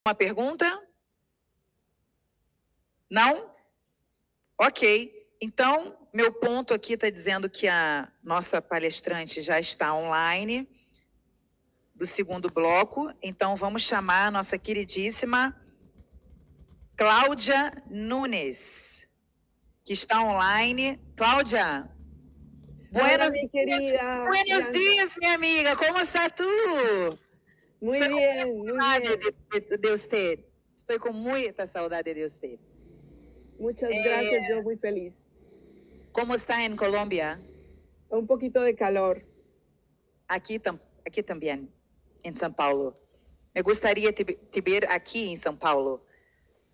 Uma pergunta? Não? Ok. Então, meu ponto aqui está dizendo que a nossa palestrante já está online, do segundo bloco. Então, vamos chamar a nossa queridíssima Cláudia Nunes, que está online. Cláudia, Hola, buenos mi dias. querida Buenos Bianca. dias, minha amiga. Como está tu? Muy Estou com muita bien, muy saudade bien. de você. Estou com muita saudade de você. Muchas gracias, yo muy feliz. Como está em Colômbia? Un poquito de calor. Aqui também, em São Paulo. Me gustaría te ver aquí en São Paulo.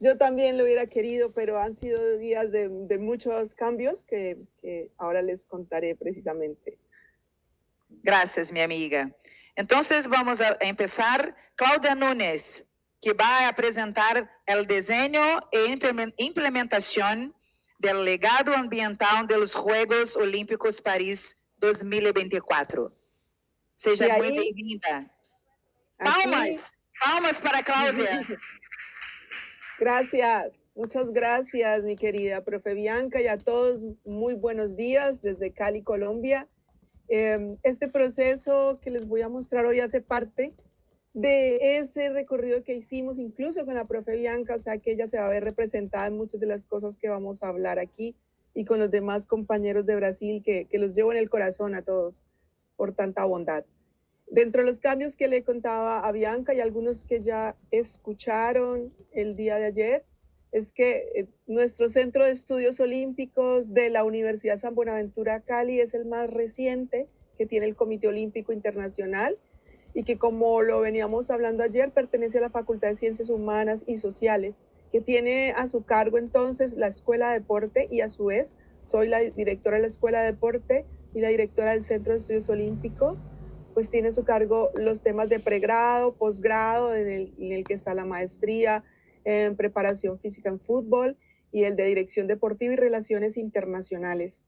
Yo también lo hubiera querido, pero han sido días de muchos cambios que ahora les contaré precisamente. Gracias, mi amiga. Entonces vamos a empezar. Cláudia Nunes, que va a presentar el diseño e implementación del legado ambiental de los Juegos Olímpicos París 2024. Seja Y muito ahí, bem-vinda. aquí, Palmas para Cláudia. gracias. Muchas gracias, mi querida profe Bianca, y a todos muy buenos días desde Cali, Colombia. Este proceso que les voy a mostrar hoy hace parte de ese recorrido que hicimos, incluso con la profe Bianca, o sea que ella se va a ver representada en muchas de las cosas que vamos a hablar aquí y con los demás compañeros de Brasil que los llevo en el corazón a todos por tanta bondad. Dentro de los cambios que le contaba a Bianca y algunos que ya escucharon el día de ayer, es que nuestro Centro de Estudios Olímpicos de la Universidad San Buenaventura Cali es el más reciente que tiene el Comité Olímpico Internacional y que, como lo veníamos hablando ayer, pertenece a la Facultad de Ciencias Humanas y Sociales, que tiene a su cargo entonces la Escuela de Deporte, y a su vez soy la directora de la Escuela de Deporte y la directora del Centro de Estudios Olímpicos. Pues tiene a su cargo los temas de pregrado, posgrado, en el que está la maestría en preparación física en fútbol y el de dirección deportiva y relaciones internacionales.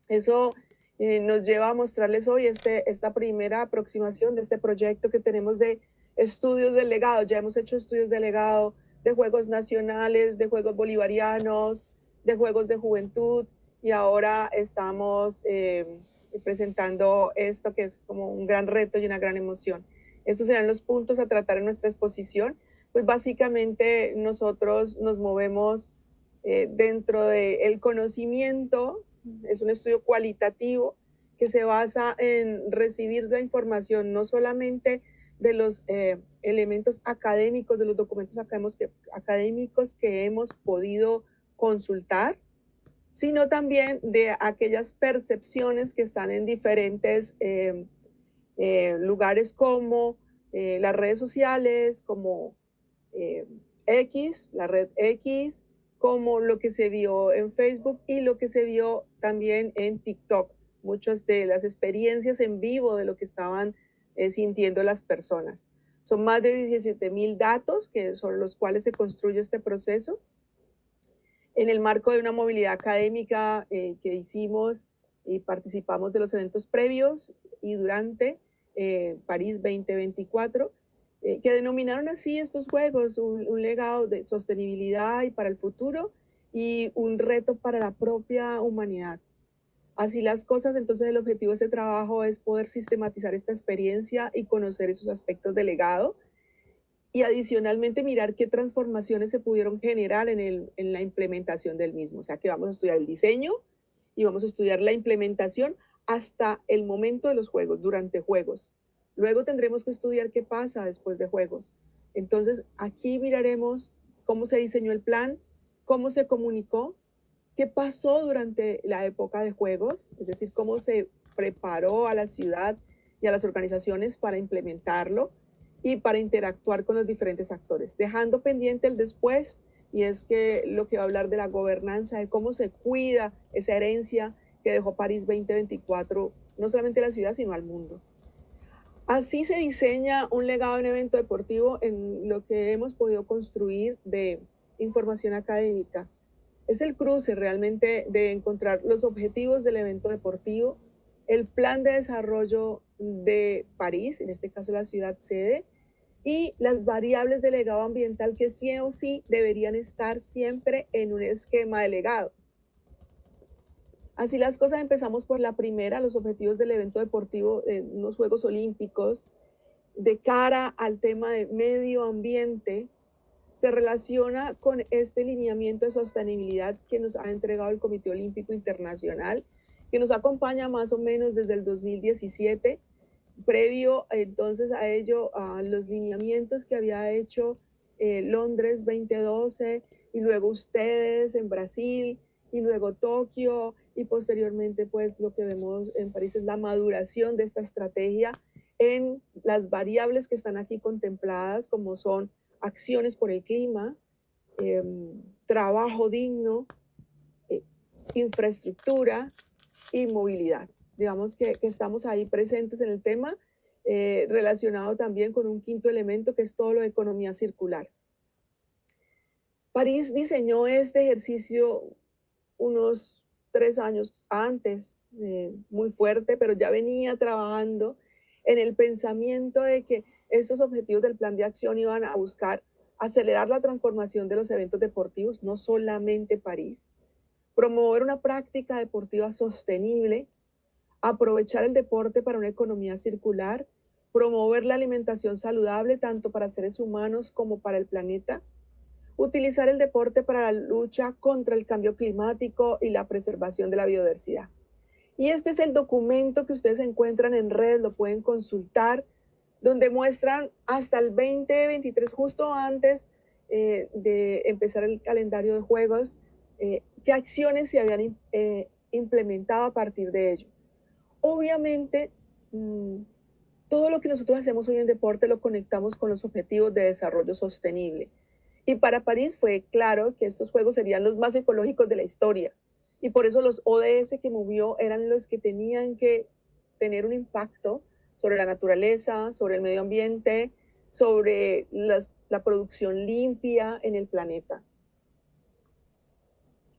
Eso nos lleva a mostrarles hoy esta primera aproximación de este proyecto que tenemos de estudios del legado. Ya hemos hecho estudios de legado de Juegos Nacionales, de Juegos Bolivarianos, de Juegos de Juventud, y ahora estamos presentando esto que es como un gran reto y una gran emoción. Estos serán los puntos a tratar en nuestra exposición. Pues básicamente nosotros nos movemos dentro del conocimiento. Es un estudio cualitativo que se basa en recibir la información no solamente de los elementos académicos, de los documentos académicos que hemos podido consultar, sino también de aquellas percepciones que están en diferentes lugares como las redes sociales, como X, la red X, como lo que se vio en Facebook y lo que se vio también en TikTok. Muchas de las experiencias en vivo de lo que estaban sintiendo las personas. Son más de 17,000 datos que son los cuales se construye este proceso en el marco de una movilidad académica que hicimos y participamos de los eventos previos y durante París 2024, que denominaron así estos juegos, un legado de sostenibilidad y para el futuro y un reto para la propia humanidad. Así las cosas, entonces el objetivo de este trabajo es poder sistematizar esta experiencia y conocer esos aspectos del legado, y adicionalmente mirar qué transformaciones se pudieron generar en la implementación del mismo. O sea que vamos a estudiar el diseño y vamos a estudiar la implementación hasta el momento de los juegos, durante juegos. Luego tendremos que estudiar qué pasa después de juegos. Entonces aquí miraremos cómo se diseñó el plan, cómo se comunicó, qué pasó durante la época de juegos, es decir, cómo se preparó a la ciudad y a las organizaciones para implementarlo y para interactuar con los diferentes actores, dejando pendiente el después, y es que lo que va a hablar de la gobernanza, de cómo se cuida esa herencia que dejó París 2024, no solamente a la ciudad, sino al mundo. Así se diseña un legado de un evento deportivo en lo que hemos podido construir de información académica. Es el cruce realmente de encontrar los objetivos del evento deportivo, el plan de desarrollo de París, en este caso la ciudad sede, y las variables de legado ambiental que sí o sí deberían estar siempre en un esquema de legado. Así las cosas, empezamos por la primera, los objetivos del evento deportivo en unos Juegos Olímpicos. De cara al tema de medio ambiente, se relaciona con este lineamiento de sostenibilidad que nos ha entregado el Comité Olímpico Internacional, que nos acompaña más o menos desde el 2017, previo entonces a ello a los lineamientos que había hecho Londres 2012 y luego ustedes en Brasil y luego Tokio y posteriormente pues lo que vemos en París es la maduración de esta estrategia en las variables que están aquí contempladas, como son acciones por el clima, trabajo digno, infraestructura y movilidad. Digamos que estamos ahí presentes en el tema, relacionado también con un quinto elemento que es todo lo de economía circular. París diseñó este ejercicio unos 3 años antes, muy fuerte, pero ya venía trabajando en el pensamiento de que estos objetivos del plan de acción iban a buscar acelerar la transformación de los eventos deportivos, no solamente París, promover una práctica deportiva sostenible, aprovechar el deporte para una economía circular, promover la alimentación saludable tanto para seres humanos como para el planeta, utilizar el deporte para la lucha contra el cambio climático y la preservación de la biodiversidad. Y este es el documento que ustedes encuentran en red, lo pueden consultar, donde muestran hasta el 2023, justo antes de empezar el calendario de juegos, qué acciones se habían implementado a partir de ello. Obviamente, todo lo que nosotros hacemos hoy en deporte lo conectamos con los objetivos de desarrollo sostenible. Y para París fue claro que estos juegos serían los más ecológicos de la historia. Y por eso los ODS que movió eran los que tenían que tener un impacto sobre la naturaleza, sobre el medio ambiente, sobre la producción limpia en el planeta.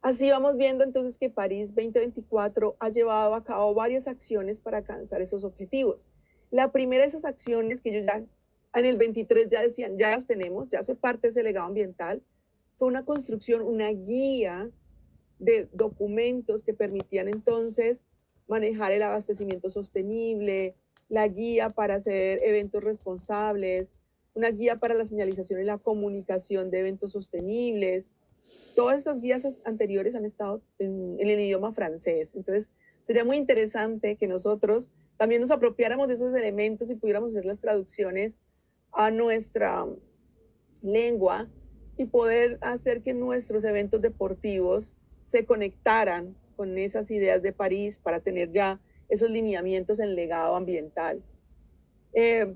Así vamos viendo entonces que París 2024 ha llevado a cabo varias acciones para alcanzar esos objetivos. La primera de esas acciones que ellos ya en el 23 ya decían, ya las tenemos, ya hace parte de ese legado ambiental, fue una construcción, una guía de documentos que permitían entonces manejar el abastecimiento sostenible, la guía para hacer eventos responsables, una guía para la señalización y la comunicación de eventos sostenibles. Todas estas guías anteriores han estado en el idioma francés. Entonces, sería muy interesante que nosotros también nos apropiáramos de esos elementos y pudiéramos hacer las traducciones a nuestra lengua y poder hacer que nuestros eventos deportivos se conectaran con esas ideas de París para tener ya esos lineamientos en legado ambiental.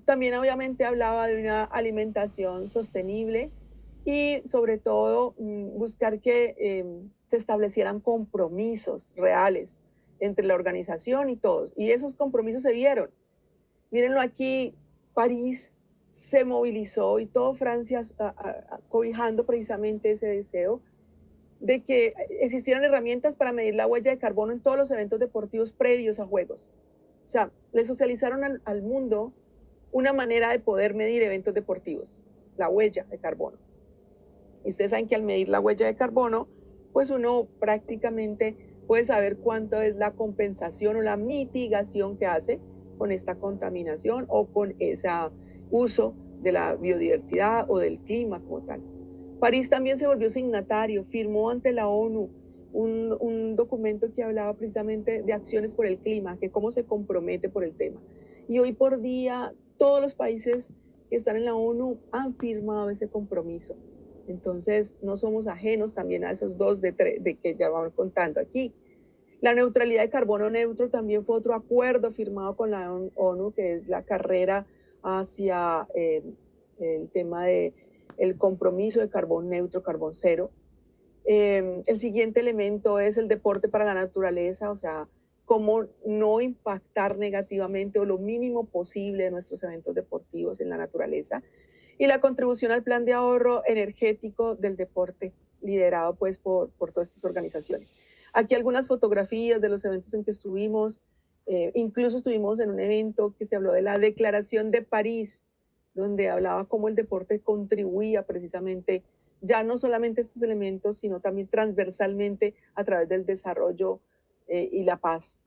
También obviamente hablaba de una alimentación sostenible y sobre todo buscar que se establecieran compromisos reales entre la organización y todos. Y esos compromisos se vieron. Mírenlo aquí, París se movilizó y todo Francia cobijando precisamente ese deseo de que existieran herramientas para medir la huella de carbono en todos los eventos deportivos previos a Juegos. O sea, le socializaron al mundo una manera de poder medir eventos deportivos, la huella de carbono. Y ustedes saben que al medir la huella de carbono, pues uno prácticamente puede saber cuánto es la compensación o la mitigación que hace con esta contaminación o con ese uso de la biodiversidad o del clima como tal. París también se volvió signatario, firmó ante la ONU un documento que hablaba precisamente de acciones por el clima, que cómo se compromete por el tema. Y hoy por día todos los países que están en la ONU han firmado ese compromiso. Entonces no somos ajenos también a esos dos de que ya vamos contando aquí. La neutralidad de carbono neutro también fue otro acuerdo firmado con la ONU, que es la carrera hacia el tema de el compromiso de carbón neutro, carbón cero. El siguiente elemento es el deporte para la naturaleza, o sea, cómo no impactar negativamente o lo mínimo posible de nuestros eventos deportivos en la naturaleza. Y la contribución al plan de ahorro energético del deporte, liderado pues por todas estas organizaciones. Aquí algunas fotografías de los eventos en que estuvimos, incluso estuvimos en un evento que se habló de la Declaración de París, donde hablaba cómo el deporte contribuía precisamente ya no solamente estos elementos, sino también transversalmente a través del desarrollo y la paz.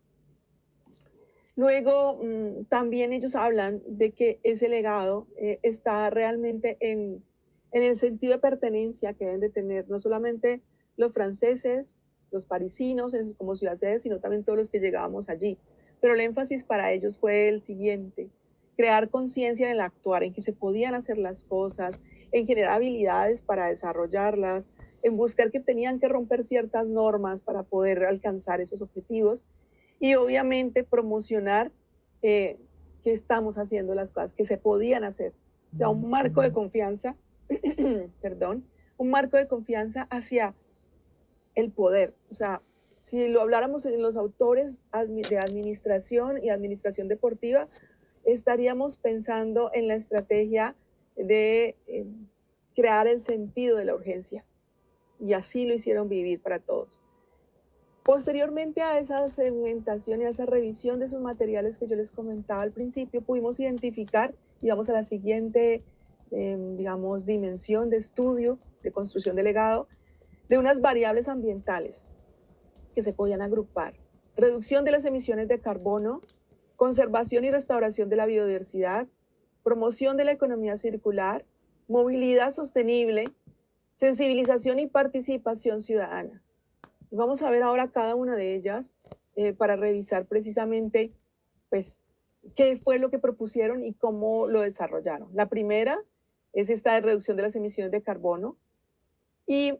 Luego, también ellos hablan de que ese legado está realmente en el sentido de pertenencia que deben de tener no solamente los franceses, los parisinos como ciudad sede, sino también todos los que llegábamos allí. Pero el énfasis para ellos fue el siguiente: crear conciencia en el actuar, en que se podían hacer las cosas, en generar habilidades para desarrollarlas, en buscar que tenían que romper ciertas normas para poder alcanzar esos objetivos y obviamente promocionar que estamos haciendo las cosas, que se podían hacer. O sea, un marco de confianza, perdón, un marco de confianza hacia el poder. O sea, si lo habláramos en los autores de administración y administración deportiva, estaríamos pensando en la estrategia de crear el sentido de la urgencia. Y así lo hicieron vivir para todos. Posteriormente a esa segmentación y a esa revisión de esos materiales que yo les comentaba al principio, pudimos identificar, y vamos a la siguiente, digamos, dimensión de estudio, de construcción de legado, de unas variables ambientales que se podían agrupar. Reducción de las emisiones de carbono, conservación y restauración de la biodiversidad, promoción de la economía circular, movilidad sostenible, sensibilización y participación ciudadana. Vamos a ver ahora cada una de ellas para revisar precisamente pues, qué fue lo que propusieron y cómo lo desarrollaron. La primera es esta de reducción de las emisiones de carbono. Y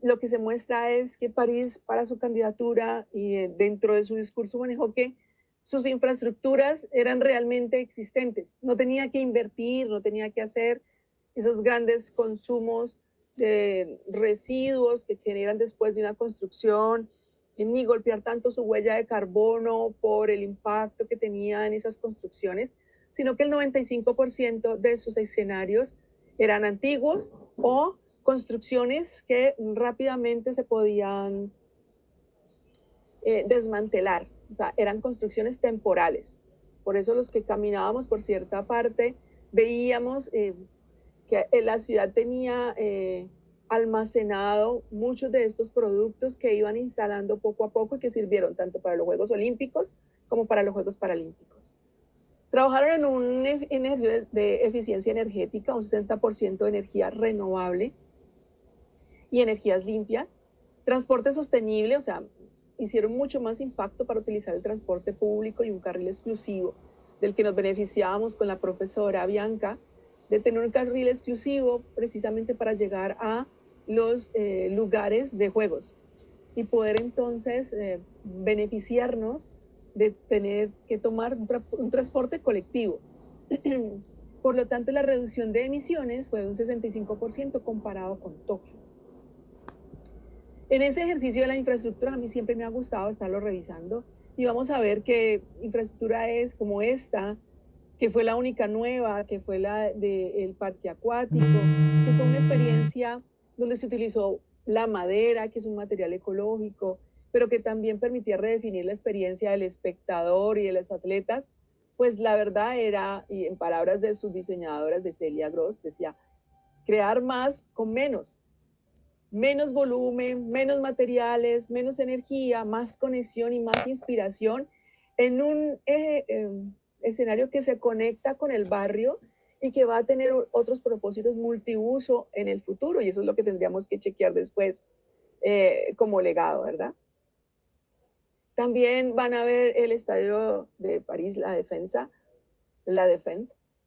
lo que se muestra es que París, para su candidatura y dentro de su discurso, manejó que sus infraestructuras eran realmente existentes. No tenía que invertir, no tenía que hacer esos grandes consumos de residuos que generan después de una construcción, ni golpear tanto su huella de carbono por el impacto que tenía en esas construcciones, sino que el 95% de sus escenarios eran antiguos o construcciones que rápidamente se podían desmantelar. O sea, eran construcciones temporales. Por eso los que caminábamos por cierta parte veíamos que la ciudad tenía almacenado muchos de estos productos que iban instalando poco a poco y que sirvieron tanto para los Juegos Olímpicos como para los Juegos Paralímpicos. Trabajaron en un energía de eficiencia energética, un 60% de energía renovable y energías limpias. Transporte sostenible, o sea, hicieron mucho más impacto para utilizar el transporte público y un carril exclusivo del que nos beneficiábamos con la profesora Bianca, de tener un carril exclusivo precisamente para llegar a los lugares de juegos y poder entonces beneficiarnos de tener que tomar un transporte colectivo. Por lo tanto, la reducción de emisiones fue de un 65% comparado con Tokio. En ese ejercicio de la infraestructura a mí siempre me ha gustado estarlo revisando y vamos a ver que infraestructura es como esta, que fue la única nueva, que fue la del parque acuático, que fue una experiencia donde se utilizó la madera, que es un material ecológico, pero que también permitía redefinir la experiencia del espectador y de los atletas. Pues la verdad era, y en palabras de sus diseñadoras, de Celia Gross, decía, crear más con menos. Menos volumen, menos materiales, menos energía, más conexión y más inspiración en un escenario que se conecta con el barrio y que va a tener otros propósitos multiuso en el futuro. Y eso es lo que tendríamos que chequear después como legado, ¿verdad? También van a ver el estadio de París, la Defensa,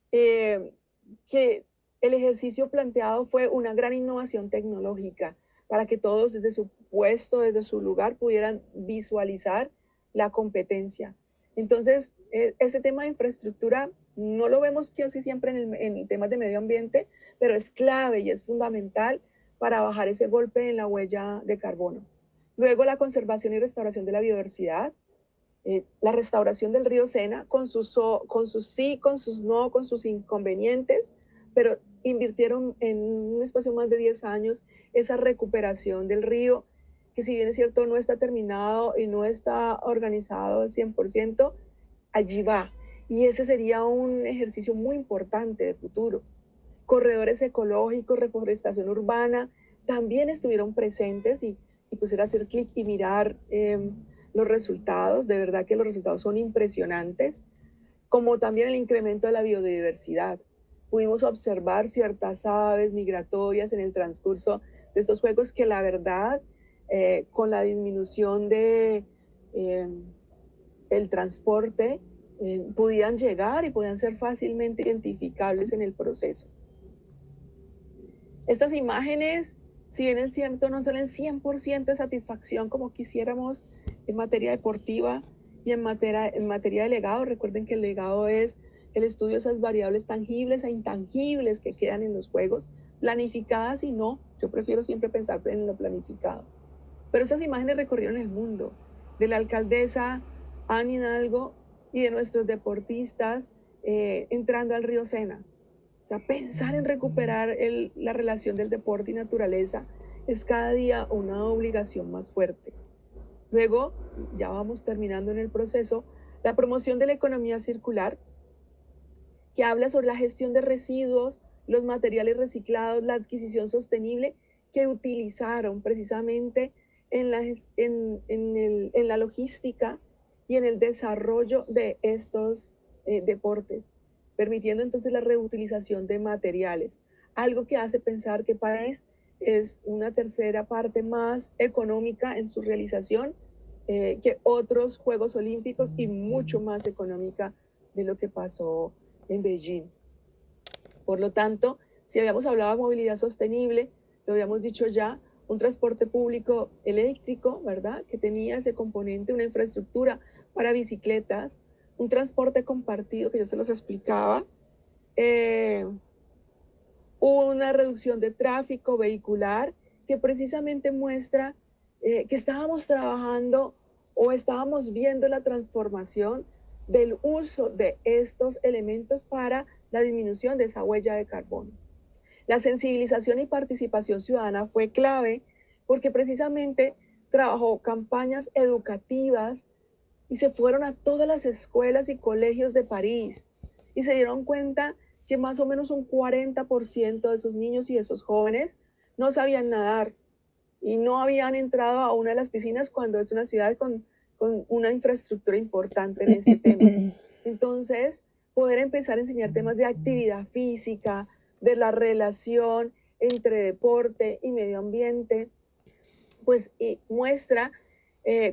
que el ejercicio planteado fue una gran innovación tecnológica para que todos desde su puesto, desde su lugar, pudieran visualizar la competencia. Entonces, este tema de infraestructura no lo vemos casi siempre en temas de medio ambiente, pero es clave y es fundamental para bajar ese golpe en la huella de carbono. Luego, la conservación y restauración de la biodiversidad, la restauración del río Sena, con sus sí, con sus no, con sus inconvenientes, pero invirtieron en un espacio más de 10 años esa recuperación del río, que si bien es cierto no está terminado y no está organizado al 100%, allí va. Y ese sería un ejercicio muy importante de futuro. Corredores ecológicos, reforestación urbana, también estuvieron presentes y pues era hacer clic y mirar los resultados. De verdad que los resultados son impresionantes, como también el incremento de la biodiversidad. Pudimos observar ciertas aves migratorias en el transcurso de estos juegos que la verdad, con la disminución de el transporte, podían llegar y podían ser fácilmente identificables en el proceso. Estas imágenes, si bien es cierto, no son el 100% de satisfacción como quisiéramos en materia deportiva y en materia de legado. Recuerden que el legado es el estudio de esas variables tangibles e intangibles que quedan en los juegos, planificadas y no. Yo prefiero siempre pensar en lo planificado. Pero estas imágenes recorrieron el mundo, de la alcaldesa Anne Hidalgo y de nuestros deportistas entrando al río Sena. O sea, pensar en recuperar la relación del deporte y naturaleza es cada día una obligación más fuerte. Luego, ya vamos terminando en el proceso, la promoción de la economía circular, que habla sobre la gestión de residuos, los materiales reciclados, la adquisición sostenible que utilizaron precisamente en la logística y en el desarrollo de estos deportes, permitiendo entonces la reutilización de materiales, algo que hace pensar que París es una tercera parte más económica en su realización que otros Juegos Olímpicos y mucho más económica de lo que pasó en Beijing. Por lo tanto, si habíamos hablado de movilidad sostenible, lo habíamos dicho ya, un transporte público eléctrico, ¿verdad? Que tenía ese componente, una infraestructura para bicicletas, un transporte compartido, que ya se los explicaba, una reducción de tráfico vehicular que precisamente muestra que estábamos trabajando o estábamos viendo la transformación del uso de estos elementos para la disminución de esa huella de carbono. La sensibilización y participación ciudadana fue clave porque precisamente trabajó campañas educativas y se fueron a todas las escuelas y colegios de París y se dieron cuenta que más o menos un 40% de esos niños y de esos jóvenes no sabían nadar y no habían entrado a una de las piscinas cuando es una ciudad con una infraestructura importante en este tema. Entonces, poder empezar a enseñar temas de actividad física, de la relación entre deporte y medio ambiente, pues muestra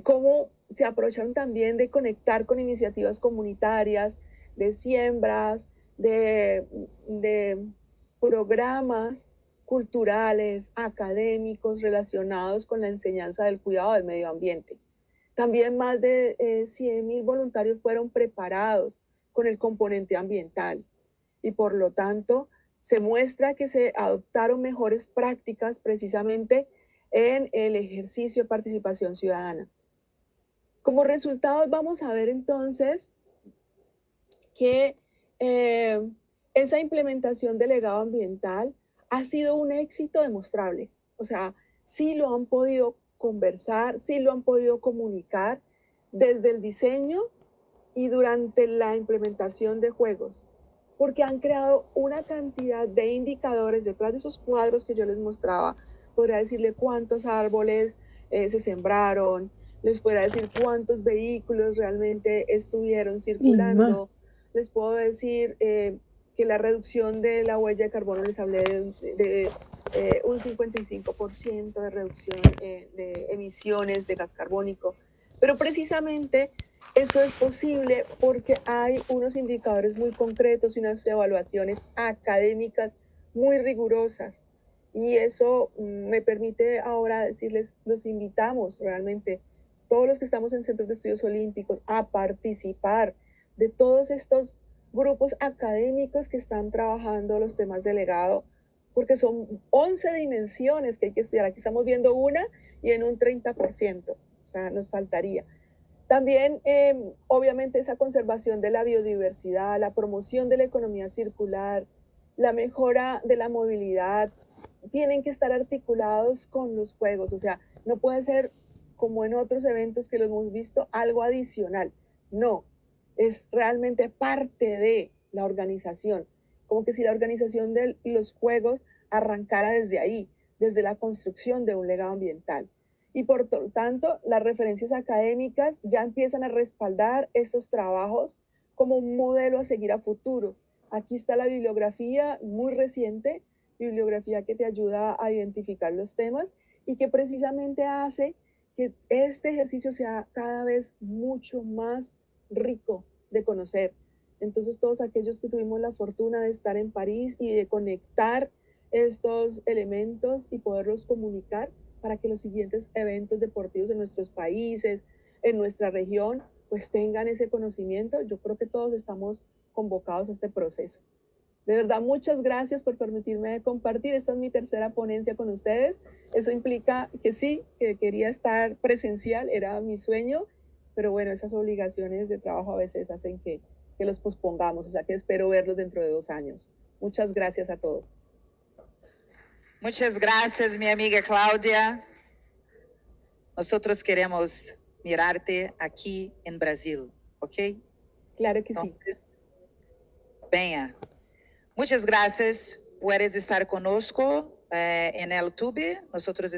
cómo se aprovecharon también de conectar con iniciativas comunitarias, de siembras, de programas culturales, académicos relacionados con la enseñanza del cuidado del medio ambiente. También más de 100.000 voluntarios fueron preparados con el componente ambiental y por lo tanto se muestra que se adoptaron mejores prácticas precisamente en el ejercicio de participación ciudadana. Como resultados vamos a ver entonces que esa implementación del legado ambiental ha sido un éxito demostrable. O sea, sí lo han podido conversar, sí lo han podido comunicar desde el diseño y durante la implementación de juegos, porque han creado una cantidad de indicadores detrás de esos cuadros que yo les mostraba. Podría decirle cuántos árboles se sembraron, les podría decir cuántos vehículos realmente estuvieron circulando, les puedo decir que la reducción de la huella de carbono, les hablé de un 55% de reducción de emisiones de gas carbónico, pero precisamente eso es posible porque hay unos indicadores muy concretos y unas evaluaciones académicas muy rigurosas. Y eso me permite ahora decirles, los invitamos realmente, todos los que estamos en Centros de Estudios Olímpicos, a participar de todos estos grupos académicos que están trabajando los temas de legado, porque son 11 dimensiones que hay que estudiar. Aquí estamos viendo una y en un 30%, o sea, nos faltaría. También, obviamente, esa conservación de la biodiversidad, la promoción de la economía circular, la mejora de la movilidad, tienen que estar articulados con los juegos. O sea, no puede ser como en otros eventos que los hemos visto, algo adicional. No, es realmente parte de la organización, como que si la organización de los juegos arrancara desde ahí, desde la construcción de un legado ambiental. Y por lo tanto, las referencias académicas ya empiezan a respaldar estos trabajos como un modelo a seguir a futuro. Aquí está la bibliografía muy reciente, bibliografía que te ayuda a identificar los temas y que precisamente hace que este ejercicio sea cada vez mucho más rico de conocer. Entonces, todos aquellos que tuvimos la fortuna de estar en París y de conectar estos elementos y poderlos comunicar para que los siguientes eventos deportivos en nuestros países, en nuestra región, pues tengan ese conocimiento. Yo creo que todos estamos convocados a este proceso. De verdad, muchas gracias por permitirme compartir. Esta es mi tercera ponencia con ustedes. Eso implica que sí, que quería estar presencial, era mi sueño, pero bueno, esas obligaciones de trabajo a veces hacen que los pospongamos, o sea que espero verlos dentro de 2 años. Muchas gracias a todos. Muchas gracias, mi amiga Cláudia. Nosotros queremos mirarte aquí en Brasil, ¿ok? Claro que sí. Entonces, venha. Muchas gracias por estar conosco en el YouTube. Nosotros